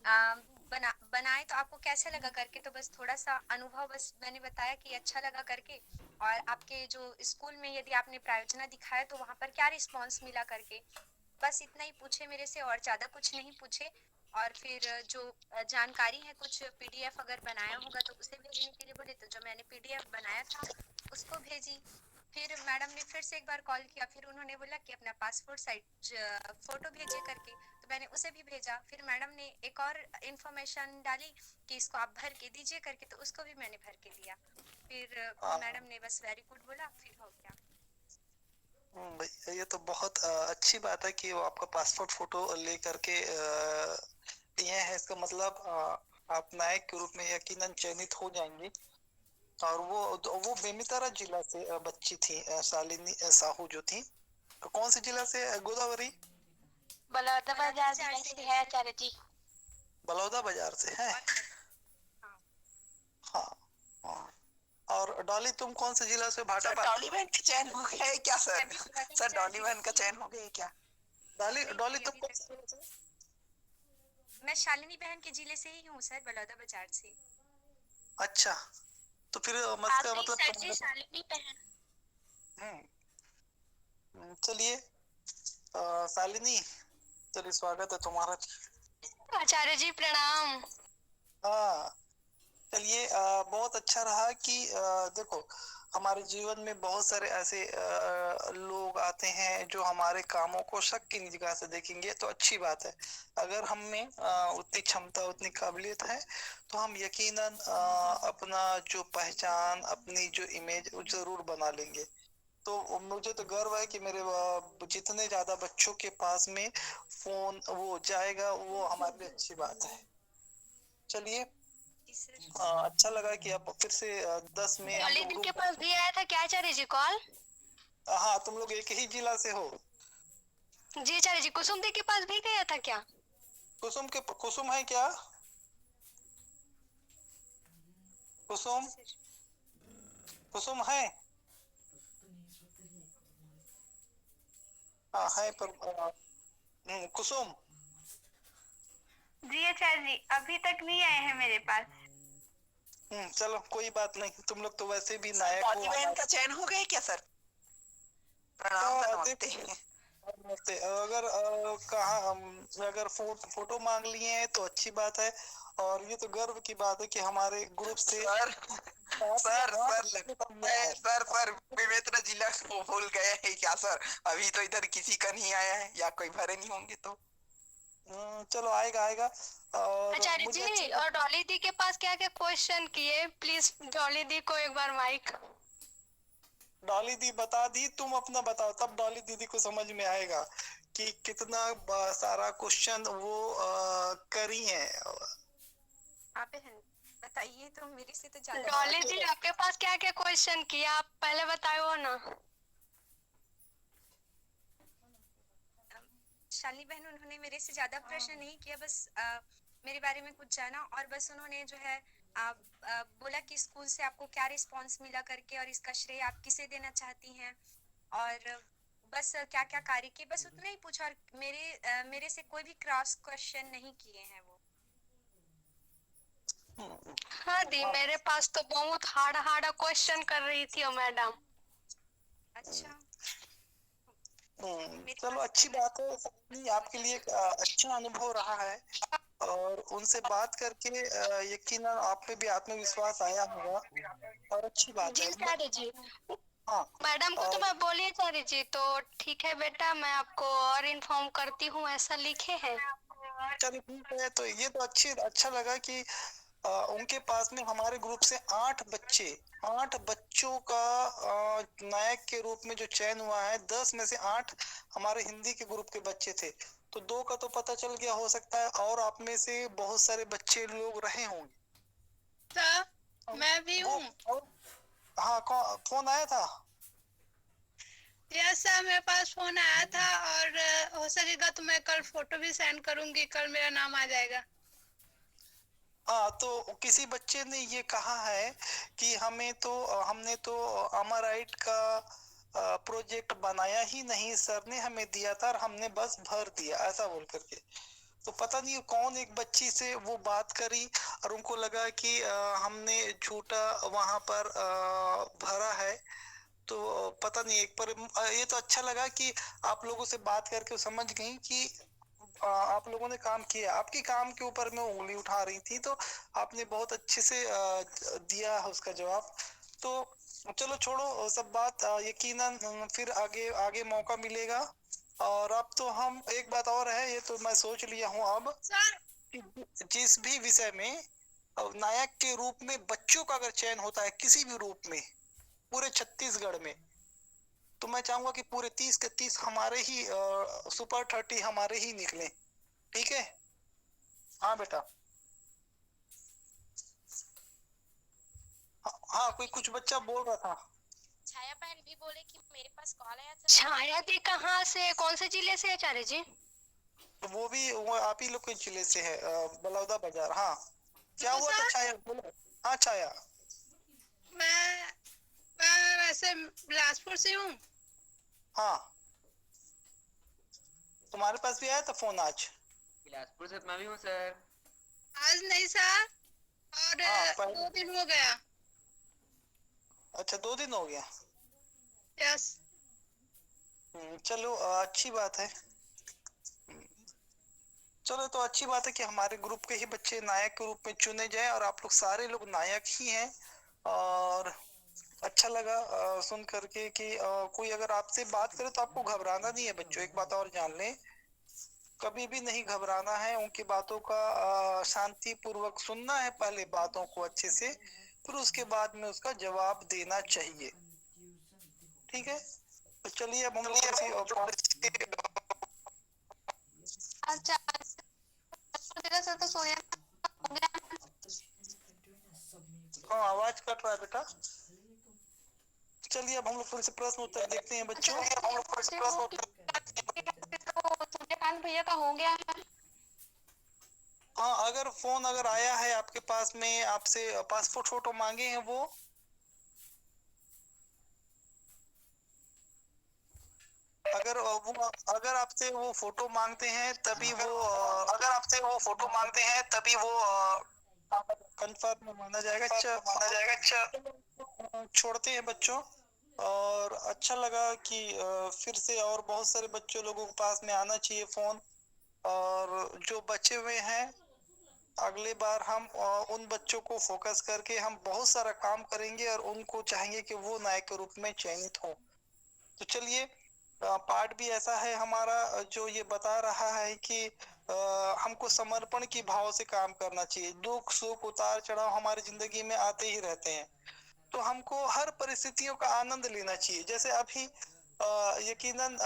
बनाए तो आपको कैसे लगा करके, तो बस थोड़ा सा अनुभव बस मैंने बताया कि अच्छा लगा करके। और आपके जो स्कूल में यदि आपने प्रायोजना दिखाया तो वहाँ पर क्या रिस्पांस मिला करके, बस इतना ही पूछे मेरे से, और ज़्यादा कुछ नहीं पूछे। और फिर जो जानकारी है, कुछ पीडीएफ अगर बनाया होगा तो उसे भेजने के लिए बोले, तो जो मैंने पीडीएफ बनाया था उसको भेजी। फिर मैडम ने फिर से एक बार कॉल किया, फिर उन्होंने बोला कि अपना पासपोर्ट साइज फोटो भेजिए करके, तो मैंने उसे भी भेजा। फिर मैडम ने एक और इन्फॉर्मेशन डाली कि इसको आप भर के दीजिए करके, तो उसको भी मैंने भर के दिया। फिर मैडम ने बस वेरी गुड बोला, फिर हो गया। भैया ये तो बहुत अच्छी बात है कि वो आपका पासपोर्ट फोटो लेकर के दिए हैं। इसका मतलब आप नायक के रूप में यकीनन चयनित हो जाएंगी। और वो बेमेतरा जिला से बच्ची थी, शालिनी साहू जो थी। तो कौन से जिला से, गोदावरी? बलौदाबाजार बाजार जिला से है आचार्य जी। बलौदा बाजार से है। और हाँ। हाँ, हाँ। और डॉली तुम कौन से जिला से? भाटा सर डॉली बहन का चयन हो गया है क्या सर? सर डॉली बहन का चयन हो गया है क्या? डॉली नहीं डॉली नहीं, तुम अभी कौन तक से जिले से? मैं शालिनी बहन के जिले से ही हूँ सर, बलौदा बाजार से। अच्छा, तो फिर आप भी मतलब सर जी शालिनी बहन। चलिए शालिनी, चलिए स्वागत है तुम्हारा। आचार्य जी प्रणाम। हाँ, चलिए बहुत अच्छा रहा कि देखो, हमारे जीवन में बहुत सारे ऐसे लोग आते हैं जो हमारे कामों को शक की निगाह से देखेंगे, तो अच्छी बात है। अगर हम में उतनी क्षमता, उतनी काबिलियत है, तो हम यकीनन अपना जो पहचान, अपनी जो इमेज वो जरूर बना लेंगे। तो मुझे तो गर्व है कि मेरे जितने ज्यादा बच्चों के पास में फोन वो जाएगा, वो हमारे लिए अच्छी बात है। चलिए, जी सर। अच्छा लगा कि आप फिर से 10 में हम डॉली लोग दी के ग्रुप। पास भी आया था क्या आचार्य जी कॉल? हाँ, तुम लोग एक ही जिला से हो। जी आचार्य जी, कुसुम दी के पास भी गया था क्या? कुसुम है क्या? जी कुसुम, सर। कुसुम है। हाँ यस है, सर। पर कुसुम। जी आचार्य जी, अभी तक नहीं आए हैं मेरे पास। चलो कोई बात नहीं, तुम लोग तो वैसे भी सर नायक हो डॉली बहन हमारे। का चयन हो गया है क्या सर? प्रणाम सर, नमस्ते। देखो, नमस्ते। अगर कहा अगर फोटो मांग लिए हैं तो अच्छी बात है। और ये तो गर्व की बात है कि हमारे ग्रुप से सर, साथ में सर 8 सर बच्चे लगता दिया है है। सर बेमेतरा जिला को भूल गए हैं क्या सर? अभी तो इधर किसी का नहीं आया है, या कोई भरे नहीं होंगे तो। चलो आएगा आएगा। और आचार्य मुझे अच्छा जी, लगा। और डॉली दी के पास क्या क्या क्वेश्चन किए, प्लीज डॉली दी को एक बार माइक। डॉली दी बता दी, तुम अपना बताओ, तब डॉली दीदी को समझ में आएगा कि कितना सारा क्वेश्चन वो करी है। आप बहन बताइए, तो मेरे से तो ज्यादा डॉली दी आपके पास क्या क्या क्वेश्चन किया, आप पहले बताओ ना। शालिनी बहन, उन्होंने मेरे से ज्यादा प्रश्न नहीं किया, बस मेरे बारे में कुछ जाना, और बस उन्होंने जो है बोला कि स्कूल से आपको क्या रिस्पांस मिला करके, और इसका श्रेय आप किसे देना चाहती हैं, और बस क्या क्या कार्य किए, बस उतना ही पूछा। और मेरे से कोई भी क्रॉस क्वेश्चन नहीं किए हैं वो। हाँ दी, मेरे पास तो बहुत हार्ड हार्ड क्वेश्चन कर रही थी वो मैडम। अच्छा। मेरे चलो पास अच्छी बात है, नहीं, आपके लिए एक अच्छा अनुभव रहा है। और उनसे बात करके यकीनन आप पे भी आत्मविश्वास आया होगा, और अच्छी बात जी है। आचार्य जी, हाँ। मैडम को तो और मैं बोली आचार्य जी, तो ठीक है बेटा, मैं आपको और इन्फॉर्म करती हूँ, ऐसा लिखे हैं। चलो ठीक है, तो ये तो अच्छा लगा कि उनके पास में हमारे ग्रुप से 8 बच्चों का नायक के रूप में जो चयन हुआ है। 10 में से 8 हमारे हिंदी के ग्रुप के बच्चे थे। तो 2 का तो पता चल गया, हो सकता है और आप में से बहुत सारे बच्चे लोग रहे होंगे। सर मैं भी वो हूँ। हाँ, फोन आया था। यस सर, मेरे पास फोन आया था, और हो सकेगा तो मैं कल फोटो भी सेंड करूंगी, कल मेरा नाम आ जाएगा। हाँ, तो किसी बच्चे ने ये कहा है कि हमने तो अमराइट का प्रोजेक्ट बनाया ही नहीं, सर ने हमें दिया था और हमने बस भर दिया, ऐसा बोल करके। तो पता नहीं कौन एक बच्ची से वो बात करी और उनको लगा कि हमने झूठा वहां पर भरा है। तो पता नहीं एक पर ये तो अच्छा लगा कि आप लोगों से बात करके समझ गई कि आप लोगों ने काम किया। आपके काम के ऊपर मैं उंगली उठा रही थी, तो आपने बहुत अच्छे से दिया उसका जवाब। तो चलो छोड़ो सब बात, यकीनन फिर आगे आगे मौका मिलेगा। और अब तो हम एक बात और है, ये तो मैं सोच लिया हूँ अब कि जिस भी विषय में नायक के रूप में बच्चों का अगर चयन होता है किसी भी रूप में पूरे छत्तीसगढ़ में, तो मैं चाहूंगा कि पूरे 30 के 30 हमारे ही सुपर 30 हमारे ही निकले। ठीक है? हाँ बेटा। हाँ, हाँ कोई कुछ बच्चा बोल रहा था। छाया बहन भी बोले कि मेरे पास कॉल आया था। छाया दी कहाँ से, कौन से जिले से आचार्य जी? तो वो आप ही लोग के जिले से है, बलौदा बाजार। हाँ क्या हुआ था छाया, बोलो। हाँ छाया। मैं वैसे बिलासपुर से हूँ। हाँ तुम्हारे पास भी आया था फोन आज? बिलासपुर से मैं भी हूँ सर। आज नहीं सर, और हाँ 2 दिन हो गया। अच्छा 2 दिन हो गया। यस। चलो अच्छी बात है। चलो तो अच्छी बात है कि हमारे ग्रुप के ही बच्चे नायक के रूप में चुने जाए, और आप लोग सारे लोग नायक ही हैं। और अच्छा लगा सुन करके कि कोई अगर आपसे बात करे तो आपको घबराना नहीं है बच्चों। एक बात और जान लें, कभी भी नहीं घबराना है। उनकी बातों का शांति पूर्वक सुनना है, पहले बातों को अच्छे से, फिर उसके बाद में उसका जवाब देना चाहिए। ठीक है? तो चलिए अब हम लोग अच्छा तेरा सर तो सोया। हाँ आवाज कट रहा है बेटा। चलिए अब हम लोग थोड़े से प्रश्न उत्तर देखते हैं बच्चों। सूर्यकांत भैया का हो गया है। हाँ अगर फोन अगर आया है आपके पास में, आपसे पासपोर्ट फोटो मांगे हैं वो, अगर आपसे वो फोटो मांगते हैं तभी वो अगर आपसे वो फोटो मांगते हैं तभी वो कंफर्म माना जाएगा। छोड़ते हैं बच्चों। और अच्छा लगा कि फिर से और बहुत सारे बच्चों लोगों के पास में आना चाहिए फोन। और जो बचे हुए हैं अगले बार हम उन बच्चों को फोकस करके हम बहुत सारा काम करेंगे और उनको चाहेंगे कि वो नायक के रूप में चयनित हो। तो चलिए पार्ट भी ऐसा है हमारा जो ये बता रहा है कि हमको समर्पण की भाव से काम करना चाहिए। दुख सुख उतार चढ़ाव हमारी जिंदगी में आते ही रहते हैं, तो हमको हर परिस्थितियों का आनंद लेना चाहिए। जैसे अभी यकीनन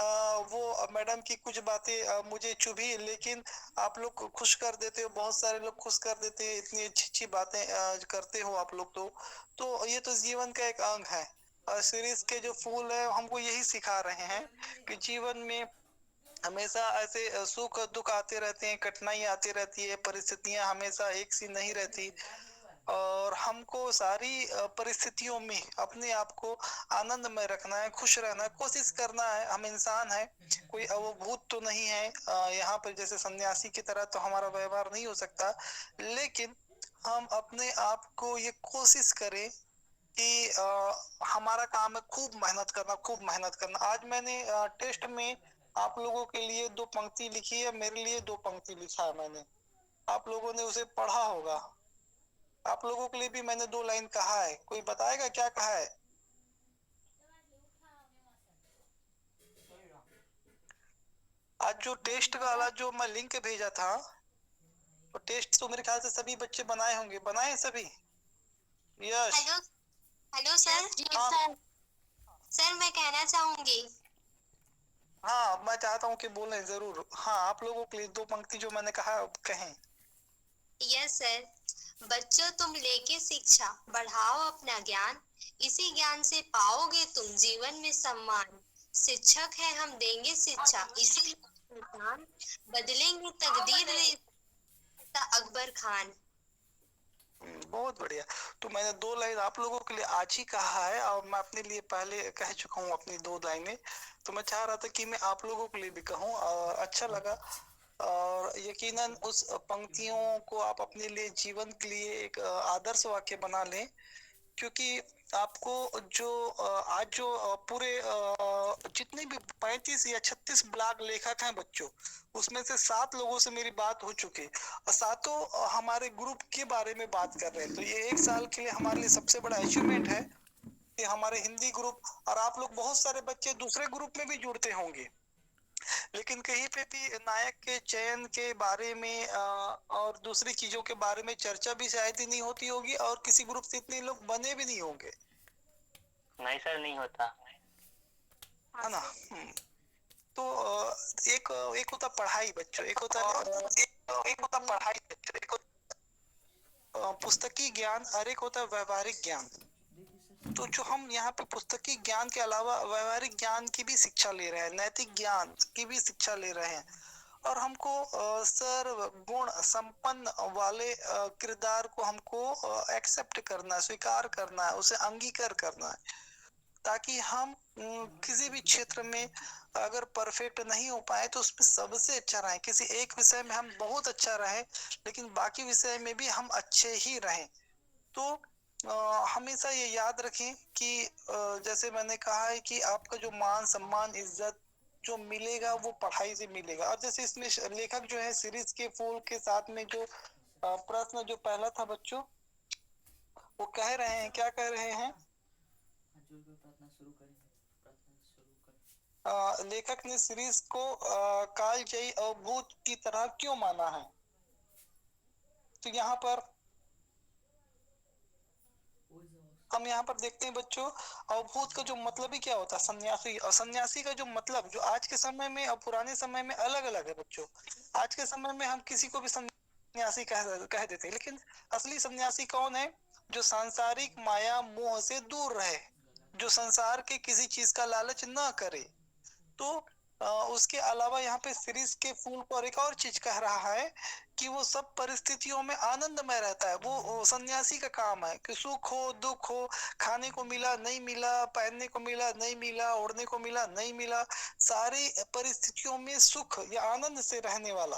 वो मैडम की कुछ बातें मुझे चुभी, लेकिन आप लोग खुश कर देते हो, बहुत सारे लोग खुश कर देते हैं, इतनी अच्छी अच्छी बातें करते हो आप लोग। तो ये तो जीवन का एक अंग है। सीरीज के जो फूल है हमको यही सिखा रहे हैं कि जीवन में हमेशा ऐसे सुख दुख आते रहते हैं, कठिनाई आती रहती है, परिस्थितियां हमेशा एक सी नहीं रहती। और हमको सारी परिस्थितियों में अपने आप को आनंद में रखना है, खुश रहना है, कोशिश करना है। हम इंसान हैं, कोई अवभूत तो नहीं है। यहाँ पर जैसे सन्यासी की तरह तो हमारा व्यवहार नहीं हो सकता, लेकिन हम अपने आप को ये कोशिश करें कि हमारा काम है खूब मेहनत करना, खूब मेहनत करना। आज मैंने टेस्ट में आप लोगों के लिए 2 पंक्ति लिखी है, मेरे लिए 2 पंक्ति लिखा है मैंने। आप लोगों ने उसे पढ़ा होगा। आप लोगों के लिए भी मैंने 2 लाइन कहा है, कोई बताएगा क्या कहा है? आज जो टेस्ट वाला जो मैं लिंक भेजा था, तो टेस्ट तो मेरे ख्याल से सभी बच्चे बनाए होंगे, बनाए सभी? यश। Hello hello sir. हाँ सर मैं कहना चाहूंगी। हाँ मैं चाहता हूँ कि बोलें जरूर। हाँ आप लोगों के लिए 2 पंक्ति जो मैंने कहा कहें। Yes sir. बच्चों तुम लेके शिक्षा बढ़ाओ अपना ज्ञान, इसी ज्ञान से पाओगे तुम जीवन में सम्मान। शिक्षक है हम देंगे शिक्षा, इसी पहचान बदलेंगे तकदीर अकबर खान। बहुत बढ़िया। तो मैंने 2 लाइन आप लोगों के लिए आज ही कहा है, और मैं अपने लिए पहले कह चुका हूँ अपनी 2 लाइनें। तो मैं चाह रहा था कि मैं आप लोगों के लिए भी कहूँ, अच्छा लगा। और यकीनन उस पंक्तियों को आप अपने लिए जीवन के लिए एक आदर्श वाक्य बना लें, क्योंकि आपको जो आज जो पूरे जितने भी 35 या 36 ब्लॉग लेखक हैं बच्चों, उसमें से 7 लोगों से मेरी बात हो चुकी और सातों हमारे ग्रुप के बारे में बात कर रहे हैं। तो ये 1 साल के लिए हमारे लिए सबसे बड़ा अचीवमेंट है कि हमारे हिंदी ग्रुप, और आप लोग बहुत सारे बच्चे दूसरे ग्रुप में भी जुड़ते होंगे, लेकिन कहीं पे भी नायक के चयन के बारे में और दूसरी चीजों के बारे में चर्चा भी शायद ही नहीं होती होगी, और किसी ग्रुप से इतने लोग बने भी नहीं होंगे। नहीं सर, नहीं होता है ना। तो एक होता पढ़ाई बच्चों, एक होता पढ़ाई बच्चों, एक होता पुस्तकी ज्ञान और एक होता व्यवहारिक ज्ञान। तो जो हम यहाँ पे पुस्तकी ज्ञान के अलावा व्यवहारिक ज्ञान की भी शिक्षा ले रहे हैं, नैतिक ज्ञान की भी शिक्षा ले रहे हैं, और हमको सर्व गुण संपन्न वाले किरदार को हमको एक्सेप्ट करना है, स्वीकार करना है, उसे अंगीकार करना है, ताकि हम किसी भी क्षेत्र में अगर परफेक्ट नहीं हो पाए तो उसमें सबसे अच्छा रहे। किसी एक विषय में हम बहुत अच्छा रहे लेकिन बाकी विषय में भी हम अच्छे ही रहें। तो हमेशा ये याद रखें कि जैसे मैंने कहा है कि आपका जो मान सम्मान इज्जत जो मिलेगा वो पढ़ाई से मिलेगा। और जैसे इसमें लेखक जो है सीरीज के फूल के साथ में जो प्रश्न जो पहला था बच्चों, वो कह रहे हैं, क्या कह रहे हैं, लेखक ने सीरीज को कालजयी अवभूत की तरह क्यों माना है। तो यहाँ पर हम यहाँ पर देखते हैं बच्चों, अवभूत का जो मतलब ही क्या होता है, सन्यासी। और सन्यासी का जो मतलब जो आज के समय में और पुराने समय में अलग अलग है बच्चों। आज के समय में हम किसी को भी सन्यासी कह देते हैं, लेकिन असली सन्यासी कौन है? जो सांसारिक माया मोह से दूर रहे, जो संसार के किसी चीज का लालच ना करे। तो उसके अलावा यहाँ पे सीरीज के फूल पर एक और चीज कह रहा है कि वो सब परिस्थितियों में आनंदमय रहता है। वो सन्यासी का काम है कि सुख हो दुख हो, खाने को मिला नहीं मिला, पहनने को मिला नहीं मिला, ओढ़ने को मिला नहीं मिला, सारी परिस्थितियों में सुख या आनंद से रहने वाला।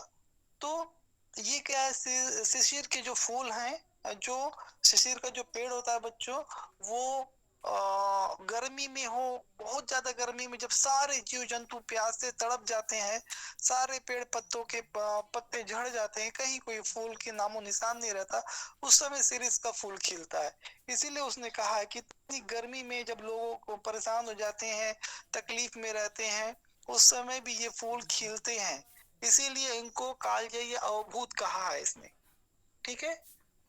तो ये क्या है, शिशिर के जो फूल हैं, जो शिशिर का जो पेड़ होता है बच्चों, वो गर्मी में हो, बहुत ज्यादा गर्मी में जब सारे जीव जंतु प्यास से तड़प जाते हैं, सारे पेड़ पत्तों के पत्ते झड़ जाते हैं, कहीं कोई फूल के नामो निशान नहीं रहता, उस समय शिरीष का फूल खिलता है। इसीलिए उसने कहा है कि इतनी गर्मी में जब लोगों को परेशान हो जाते हैं, तकलीफ में रहते हैं, उस समय भी ये फूल खिलते हैं, इसीलिए इनको कालजयी अवभूत कहा है इसने। ठीक है।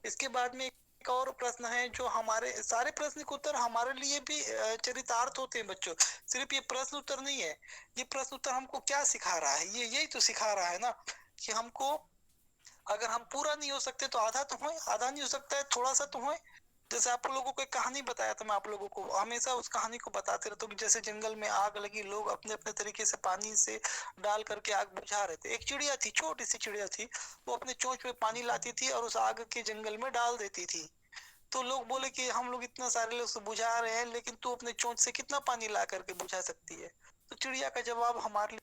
इसके बाद में एक और प्रश्न है, जो हमारे सारे प्रश्न के उत्तर हमारे लिए भी चरितार्थ होते हैं बच्चों। सिर्फ ये प्रश्न उत्तर नहीं है, ये प्रश्न उत्तर हमको क्या सिखा रहा है, ये यही तो सिखा रहा है ना कि हमको अगर हम पूरा नहीं हो सकते तो आधा तो होए, आधा नहीं हो सकता है थोड़ा सा तो होए। जैसे आप लोगों को एक कहानी बताया था, मैं आप लोगों को हमेशा उस कहानी को बताते रहता हूँ कि जैसे जंगल में आग लगी, लोग अपने अपने तरीके से पानी से डाल करके आग बुझा रहे थे। एक चिड़िया थी, छोटी सी चिड़िया थी, वो अपने चोंच में पानी लाती थी और उस आग के जंगल में डाल देती थी। तो लोग बोले कि हम लोग इतना सारे लोग बुझा रहे हैं, लेकिन तू अपने चोंच से कितना पानी ला करके बुझा सकती है। तो चिड़िया का जवाब हमारे लिए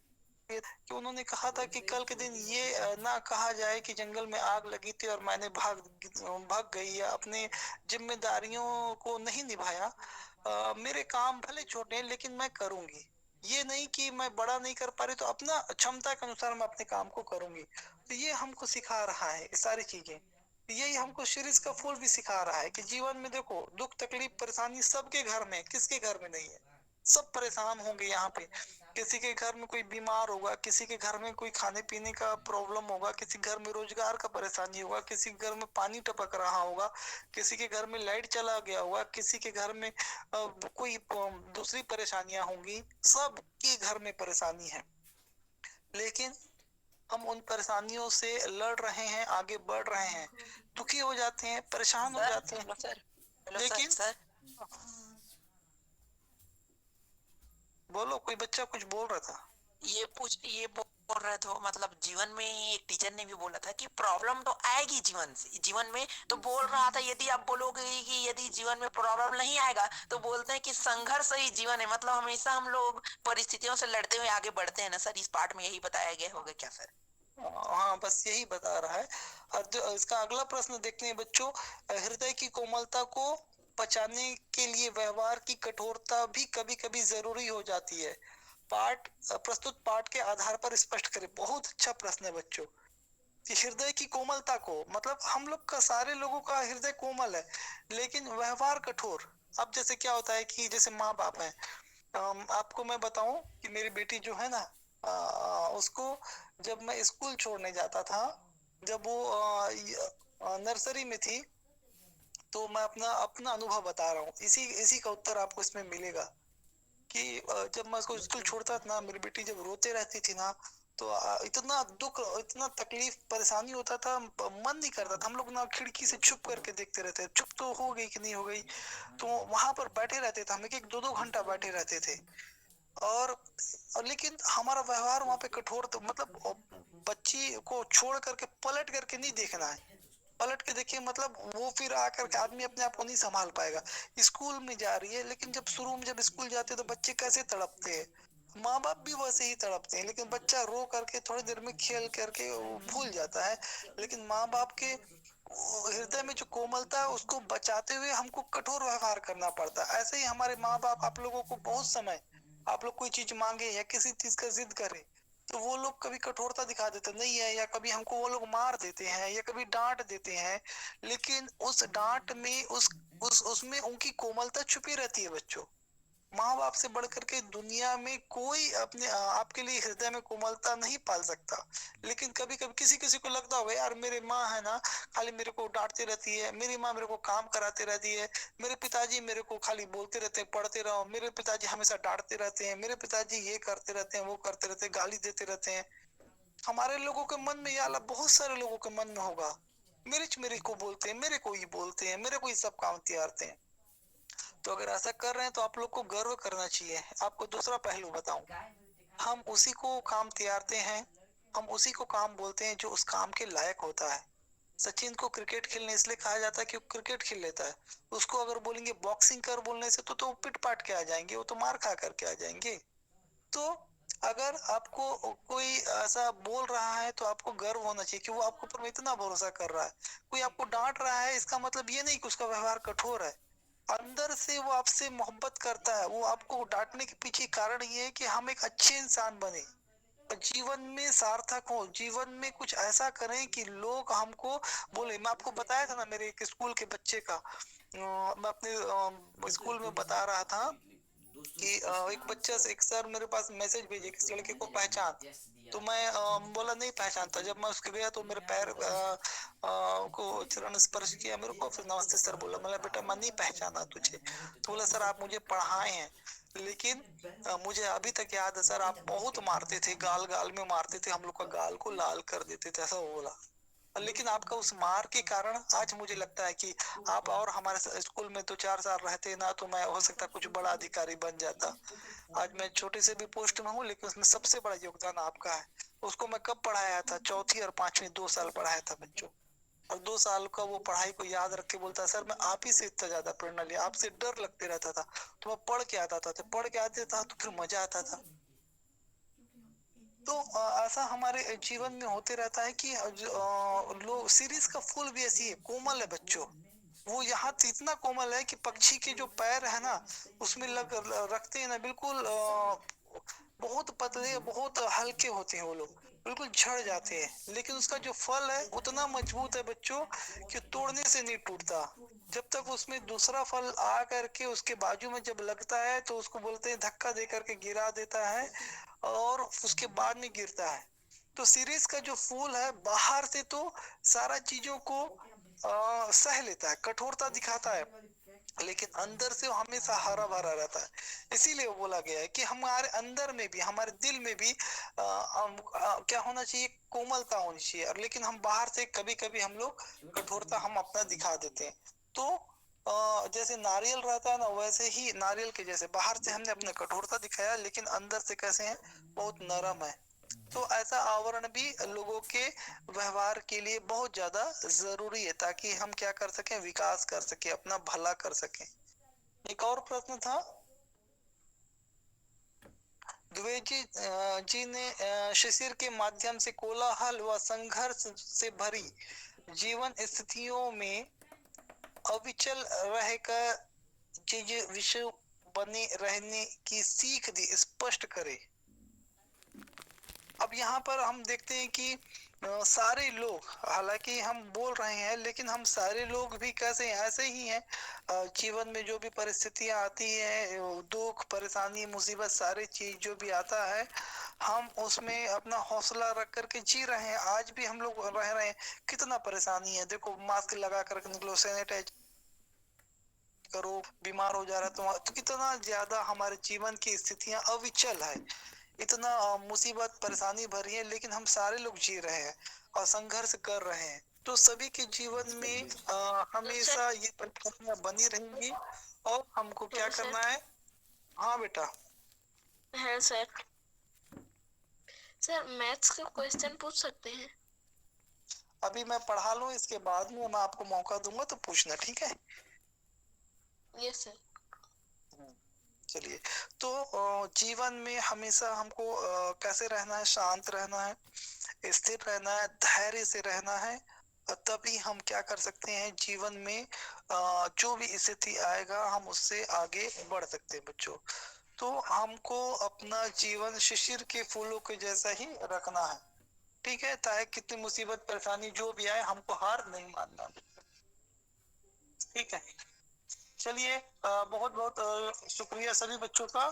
कि उन्होंने कहा था कि कल के दिन ये ना कहा जाए कि जंगल में आग लगी थी और मैंने भाग गई या अपने जिम्मेदारियों को नहीं निभाया। मेरे काम भले छोटे हैं लेकिन मैं करूंगी। ये नहीं कि मैं बड़ा नहीं कर पा रही तो अपना क्षमता के अनुसार मैं अपने काम को करूंगी। तो ये हमको सिखा रहा है ये सारी चीजें। यही हमको शिरीष का फूल भी सिखा रहा है कि जीवन में देखो, दुख तकलीफ परेशानी सबके घर में, किसके घर में नहीं है, सब परेशान होंगे यहाँ पे। किसी के घर में कोई बीमार होगा, किसी के घर में कोई खाने पीने का प्रॉब्लम होगा, किसी घर में रोजगार का परेशानी होगा, किसी के घर में पानी टपक रहा होगा, किसी के घर में लाइट चला गया होगा, किसी के घर में कोई दूसरी परेशानियां होंगी, सबके घर में परेशानी है। लेकिन हम उन परेशानियों से लड़ रहे हैं, आगे बढ़ रहे हैं, दुखी हो जाते हैं, परेशान हो जाते हैं, लेकिन बोलो, कोई बच्चा कुछ बोल रहा था। ये बोल रहे थे, मतलब जीवन में एक टीचर ने भी बोला था कि प्रॉब्लम तो आएगी जीवन में। तो बोल रहा था यदि आप बोलोगे कि यदि जीवन में प्रॉब्लम नहीं आएगा, तो बोलते हैं कि संघर्ष ही जीवन है, मतलब हमेशा हम लोग परिस्थितियों से लड़ते हुए आगे बढ़ते हैं ना सर। इस पार्ट में यही बताया गया होगा क्या सर? हाँ, बस यही बता रहा है। और जो इसका अगला प्रश्न देखते हैं बच्चों, हृदय की कोमलता को पचाने के लिए व्यवहार की कठोरता भी कभी कभी जरूरी हो जाती है। प्रस्तुत पाठ के आधार पर स्पष्ट करें। बहुत अच्छा प्रश्न है बच्चों कि हृदय की कोमलता को, मतलब हम लोग का, सारे लोगों का हृदय कोमल है, लेकिन व्यवहार कठोर। अब जैसे क्या होता है कि जैसे माँ बाप है, आपको मैं बताऊं कि मेरी बेटी जो है ना, उसको जब मैं स्कूल छोड़ने जाता था, जब वो नर्सरी में थी, तो मैं अपना अपना अनुभव बता रहा हूँ, इसी इसी का उत्तर आपको इसमें मिलेगा कि जब मैं उसको स्कूल छोड़ता था ना, मेरी बेटी जब रोते रहती थी ना, तो इतना दुख, इतना तकलीफ, परेशानी होता था, मन नहीं करता था। हम लोग ना खिड़की से छुप करके देखते रहते, चुप तो हो गई कि नहीं हो गई, तो वहां पर बैठे रहते थे हम, एक एक दो दो घंटा बैठे रहते थे। और लेकिन हमारा व्यवहार वहां पे कठोर, तो मतलब बच्ची को छोड़ करके पलट करके नहीं देखना है। पलट के देखिए, मतलब वो फिर आकर के आदमी अपने आप को नहीं संभाल पाएगा। स्कूल में जा रही है, लेकिन जब शुरू में जब स्कूल जाते हैं तो बच्चे कैसे तड़पते हैं, माँ बाप भी वैसे ही तड़पते हैं, लेकिन बच्चा रो करके थोड़ी देर में खेल करके वो भूल जाता है। लेकिन माँ बाप के हृदय में जो कोमलता है उसको बचाते हुए हमको कठोर व्यवहार करना पड़ता है। ऐसे ही हमारे माँ बाप आप लोगों को बहुत समय, आप लोग कोई चीज मांगे या किसी चीज का जिद करें, तो वो लोग कभी कठोरता दिखा देते नहीं है, या कभी हमको वो लोग मार देते हैं या कभी डांट देते हैं। लेकिन उस डांट में, उस उसमें उनकी कोमलता छुपी रहती है बच्चों। माँ बाप से बढ़ करके दुनिया में कोई अपने आपके लिए हृदय में कोमलता नहीं पाल सकता। लेकिन कभी कभी किसी किसी को लगता होगा, यार मेरे माँ है ना, खाली मेरे को डांटती रहती है, मेरी माँ मेरे को काम कराते रहती है, मेरे पिताजी मेरे को खाली बोलते रहते हैं पढ़ते रहो, मेरे पिताजी हमेशा डांटते रहते हैं, मेरे पिताजी ये करते रहते हैं, वो करते रहते हैं, गाली देते रहते हैं। हमारे लोगों के मन में, या बहुत सारे लोगों के मन में होगा, मेरे को बोलते हैं, मेरे को ही बोलते हैं, मेरे को ही सब काम त्यारते हैं। तो अगर ऐसा कर रहे हैं तो आप लोग को गर्व करना चाहिए। आपको दूसरा पहलू बताऊं, हम उसी को काम त्यारते हैं, हम उसी को काम बोलते हैं जो उस काम के लायक होता है। सचिन को क्रिकेट खेलने इसलिए कहा जाता है कि वो क्रिकेट खेल लेता है। उसको अगर बोलेंगे बॉक्सिंग कर बोलने से, तो पिट पाट के आ जाएंगे, वो तो मार खा करके आ जाएंगे। तो अगर आपको कोई ऐसा बोल रहा है तो आपको गर्व होना चाहिए कि वो आपके ऊपर में इतना भरोसा कर रहा है। कोई आपको डांट रहा है, इसका मतलब ये नहीं कि उसका व्यवहार कठोर है। अंदर से वो आपसे मोहब्बत करता है। वो आपको डांटने के पीछे कारण ये है कि हम एक अच्छे इंसान बने, जीवन में सार्थक हो, जीवन में कुछ ऐसा करें कि लोग हमको बोले। मैं आपको बताया था ना मेरे एक स्कूल के बच्चे का, मैं अपने स्कूल में बता रहा था कि एक बच्चा से, एक सर मेरे पास मैसेज भेजे किसी लड़के को पहचान, तो मैं बोला नहीं पहचानता। जब मैं उसके गया तो मेरे पैर को चरण स्पर्श किया मेरे को, फिर नमस्ते सर बोला। मैं बेटा मैं नहीं पहचाना तुझे। तो बोला सर आप मुझे पढ़ाए हैं, लेकिन मुझे अभी तक याद है सर, आप बहुत मारते थे, गाल गाल में मारते थे, हम लोग का गाल को लाल कर देते थे, ऐसा वो बोला। लेकिन आपका उस मार के कारण आज मुझे लगता है कि आप और हमारे स्कूल में 2-4 साल रहते ना, तो मैं हो सकता कुछ बड़ा अधिकारी बन जाता। आज मैं छोटे से भी पोस्ट में हूँ, लेकिन उसमें सबसे बड़ा योगदान आपका है। उसको मैं कब पढ़ाया था, चौथी और पांचवी 2 साल पढ़ाया था बच्चों। और 2 साल का वो पढ़ाई को याद रख के बोलता है सर मैं आप ही से इतना ज्यादा प्रेरणा लिया, आपसे डर लगते रहता था, तो मैं पढ़ के आता था, तो पढ़ के आते था तो फिर मजा आता था। तो ऐसा हमारे जीवन में होते रहता है कि लोग, सीरीज का फूल भी ऐसी है, कोमल है बच्चों। वो यहाँ इतना कोमल है कि पक्षी के जो पैर है ना, उसमें रखते हैं ना, बिल्कुल बहुत पतले, बहुत हल्के होते हैं वो लोग, बिल्कुल झड़ जाते हैं। लेकिन उसका जो फल है उतना मजबूत है बच्चों कि तोड़ने से नहीं टूटता। जब तक उसमें दूसरा फल आ करके उसके बाजू में जब लगता है, तो उसको बोलते हैं धक्का दे करके गिरा देता है, और उसके बाद में गिरता है। तो सीरीज का जो फूल है, बाहर से तो सारा चीजों को सह लेता है, कठोरता दिखाता है, लेकिन अंदर से वो हमेशा हरा भरा रहता है। इसीलिए वो बोला गया है कि हमारे अंदर में भी, हमारे दिल में भी क्या होना चाहिए, कोमलता होनी चाहिए। और लेकिन हम बाहर से कभी कभी हम लोग कठोरता हम अपना दिखा देते हैं। तो जैसे नारियल रहता है ना, वैसे ही नारियल के जैसे बाहर से हमने अपना कठोरता दिखाया, लेकिन अंदर से कैसे हैं, बहुत नरम है। तो ऐसा आवरण भी लोगों के व्यवहार के लिए बहुत ज्यादा जरूरी है, ताकि हम क्या कर सकें, विकास कर सकें, अपना भला कर सकें। एक और प्रश्न था, जी ने शिशिर के माध्यम से कोलाहल व संघर्ष से भरी जीवन स्थितियों में अविचल रहकर चीज विषय बने रहने की सीख दी, स्पष्ट करे। अब यहाँ पर हम देखते हैं कि सारे लोग, हालांकि हम बोल रहे हैं लेकिन हम सारे लोग भी कैसे हैं, ऐसे ही हैं। जीवन में जो भी परिस्थितियां आती है, दुख परेशानी मुसीबत सारी चीज जो भी आता है, हम उसमें अपना हौसला रख करके जी रहे हैं। आज भी हम लोग रह रहे हैं। कितना परेशानी है, देखो मास्क लगा करके निकलो, सैनिटाइज करो, बीमार हो जा रहा है तो कितना ज्यादा हमारे जीवन की स्थितियां अविचल है, इतना मुसीबत परेशानी भरी है, लेकिन हम सारे लोग जी रहे हैं और संघर्ष कर रहे हैं। तो सभी के जीवन में हमेशा ये परेशानियां बनी रहेंगी और हमको क्या करना है। हाँ बेटा। है सर। सर मैथ्स का क्वेश्चन पूछ सकते हैं? अभी मैं पढ़ा लूं, इसके बाद में मैं आपको मौका दूंगा तो पूछना, ठीक है? Yes sir. चलिए, तो जीवन में हमेशा हमको कैसे रहना है, शांत रहना है, स्थिर रहना है, धैर्य से रहना है। तभी हम क्या कर सकते हैं जीवन में, जो भी स्थिति आएगा हम उससे आगे बढ़ सकते हैं बच्चों। तो हमको अपना जीवन शिशिर के फूलों के जैसा ही रखना है, ठीक है? चाहे कितनी मुसीबत परेशानी जो भी आए, हमको हार नहीं मानना, ठीक है? चलिए, बहुत बहुत शुक्रिया सभी बच्चों का।